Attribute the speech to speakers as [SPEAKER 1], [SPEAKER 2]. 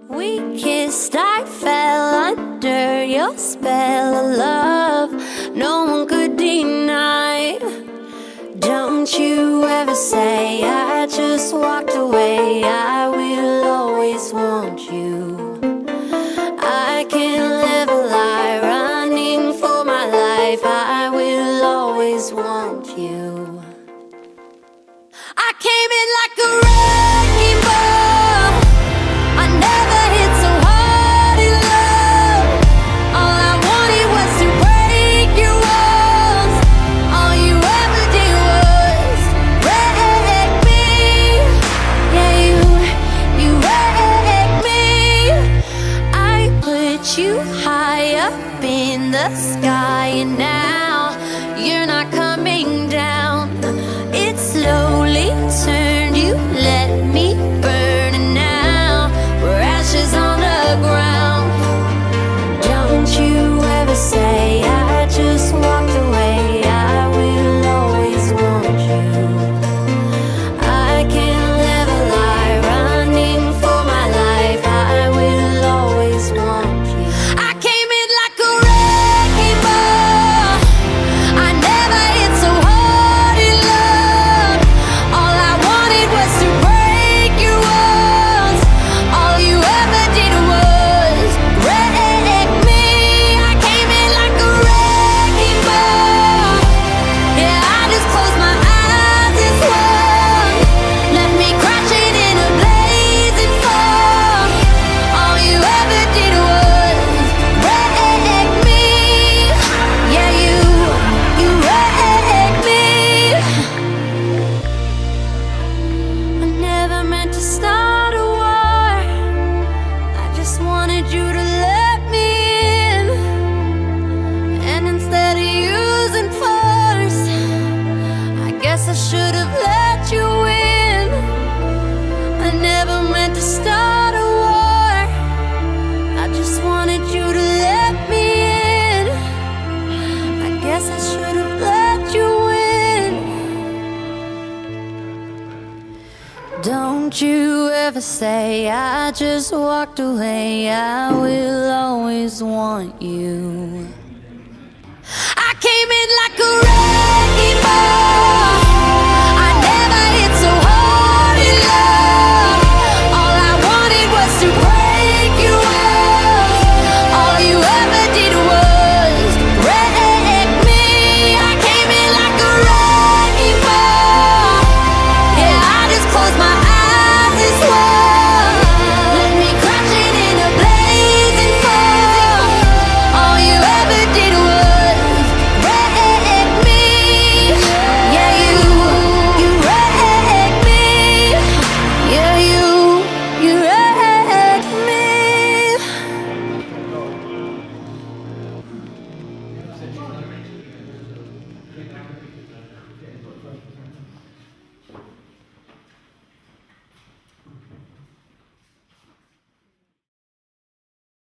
[SPEAKER 1] We kissed, I fell under your spell of love. No one could deny. Don't you ever say I just walked away. I will always want you. I can't live a lie, running for my life. I will always want you. I came in like a wrecking ball. I never hit so hard in love. All I wanted was to break your walls. All you ever did was wreck me. Yeah, you wrecked me. I put you high up in the sky, and now you're not coming down. It slowly turned, you let me burn, and now we're ashes on the ground. Don't you ever say I just walked away. I will always want you. I can't live a lie, running for my life. I will always want you. I came in like a wrecking ball. I never hit so hard in love. All I wanted was to break your walls. All you ever did was wreck me. I came in like a wrecking ball. Yeah, I just closed my eyes and swung. Left me crashing in a blazing fall. All you ever did was wreck me. Yeah, you wrecked me. I never meant to start a war. I just wanted you to let me in. And instead of using force, I guess I should have let you in. I never meant to start a war. I just wanted you to let me in. I guess I should have let you in. Don't you ever say I just walked away. I will always want you. I came in like a wrecking ball.